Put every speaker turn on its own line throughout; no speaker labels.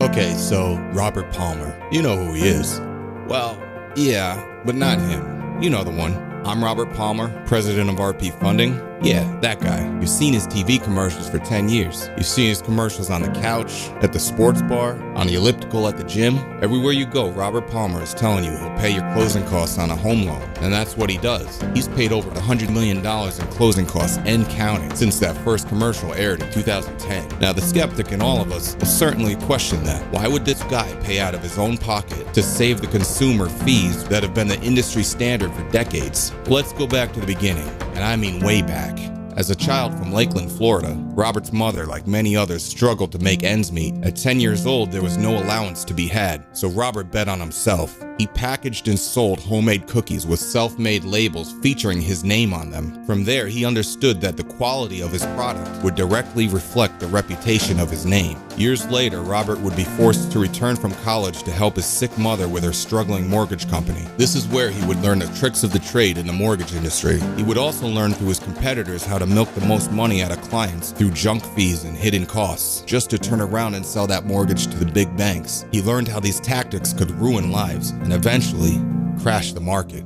Okay, so Robert Palmer. You know who he is. Well, yeah, but not him. You know the one. I'm Robert Palmer, president of RP Funding. Yeah, that guy. You've seen his TV commercials for 10 years. You've seen his commercials on the couch, at the sports bar, on the elliptical at the gym. Everywhere you go, Robert Palmer is telling you he'll pay your closing costs on a home loan. And that's what he does. He's paid over $100 million in closing costs and counting since that first commercial aired in 2010. Now, the skeptic in all of us will certainly question that. Why would this guy pay out of his own pocket to save the consumer fees that have been the industry standard for decades? Let's go back to the beginning, and I mean way back. As a child from Lakeland, Florida, Robert's mother, like many others, struggled to make ends meet. At 10 years old, there was no allowance to be had, so Robert bet on himself. He packaged and sold homemade cookies with self-made labels featuring his name on them. From there, he understood that the quality of his product would directly reflect the reputation of his name. Years later, Robert would be forced to return from college to help his sick mother with her struggling mortgage company. This is where he would learn the tricks of the trade in the mortgage industry. He would also learn through his competitors how to milk the most money out of clients through junk fees and hidden costs, just to turn around and sell that mortgage to the big banks. He learned how these tactics could ruin lives and eventually crash the market.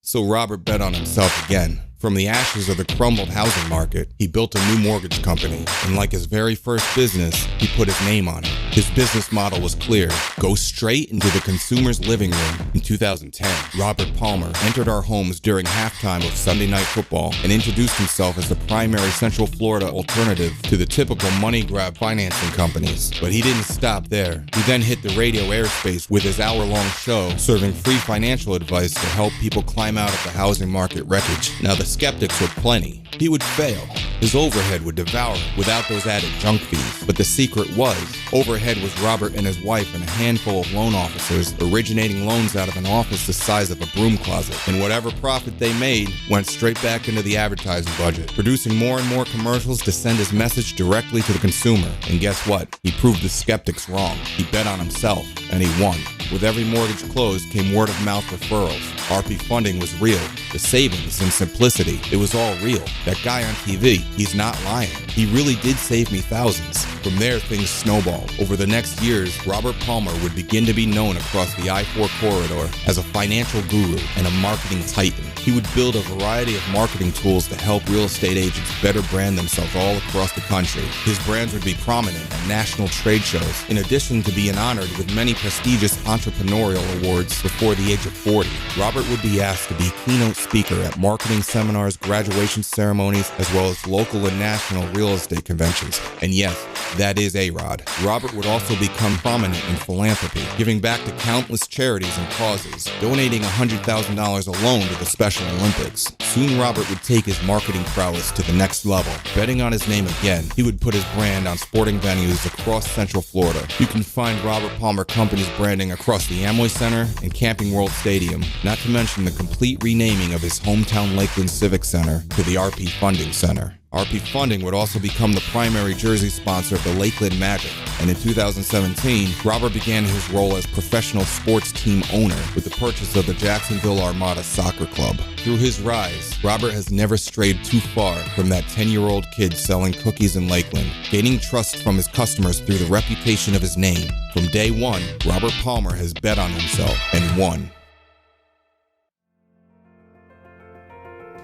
So Robert bet on himself again. From the ashes of the crumbled housing market, he built a new mortgage company, and like his very first business, he put his name on it. His business model was clear: go straight into the consumer's living room. In 2010, Robert Palmer entered our homes during halftime of Sunday Night Football and introduced himself as the primary Central Florida alternative to the typical money grab financing companies. But he didn't stop there. He then hit the radio airspace with his hour-long show, serving free financial advice to help people climb out of the housing market wreckage. Now, the skeptics were plenty. He would fail. His overhead would devour him without those added junk fees. But the secret was, overhead was Robert and his wife and a handful of loan officers originating loans out of an office the size of a broom closet. And whatever profit they made went straight back into the advertising budget, producing more and more commercials to send his message directly to the consumer. And guess what? He proved the skeptics wrong. He bet on himself, and he won. With every mortgage closed came word-of-mouth referrals. RP Funding was real. The savings and simplicity, it was all real. That guy on TV, he's not lying. He really did save me thousands. From there, things snowballed. Over the next years, Robert Palmer would begin to be known across the I-4 corridor as a financial guru and a marketing titan. He would build a variety of marketing tools to help real estate agents better brand themselves all across the country. His brands would be prominent at national trade shows, in addition to being honored with many prestigious entrepreneurial awards before the age of 40. Robert would be asked to be keynote speaker at marketing seminars, graduation ceremonies, as well as local and national real estate conventions. And yes, that is A-Rod. Robert would also become prominent in philanthropy, giving back to countless charities and causes, donating $100,000 alone to the Special Olympics. Soon Robert would take his marketing prowess to the next level. Betting on his name again, he would put his brand on sporting venues across Central Florida. You can find Robert Palmer Company's branding across the Amway Center and Camping World Stadium, not to mention the complete renaming of his hometown Lakeland Civic Center to the RP Funding Center. RP Funding would also become the primary jersey sponsor of the Lakeland Magic, and in 2017, Robert began his role as professional sports team owner with the purchase of the Jacksonville Armada Soccer Club. Through his rise, Robert has never strayed too far from that 10-year-old kid selling cookies in Lakeland, gaining trust from his customers through the reputation of his name. From day one, Robert Palmer has bet on himself and won.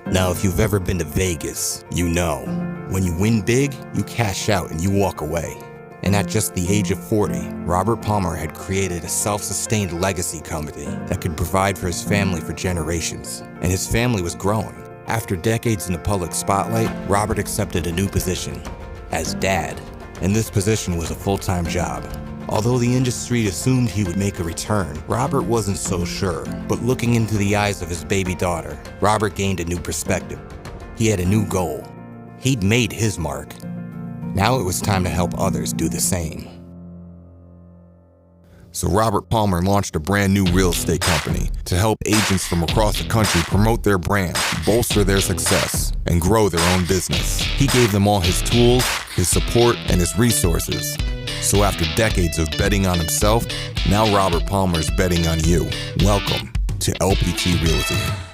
Now, if you've ever been to Vegas, you know, when you win big, you cash out and you walk away. And at just the age of 40, Robert Palmer had created a self-sustained legacy company that could provide for his family for generations. And his family was growing. After decades in the public spotlight, Robert accepted a new position as dad. And this position was a full-time job. Although the industry assumed he would make a return, Robert wasn't so sure. But looking into the eyes of his baby daughter, Robert gained a new perspective. He had a new goal. He'd made his mark. Now it was time to help others do the same. So Robert Palmer launched a brand new real estate company to help agents from across the country promote their brand, bolster their success, and grow their own business. He gave them all his tools, his support, and his resources. So after decades of betting on himself, now Robert Palmer is betting on you. Welcome to LPT Realty.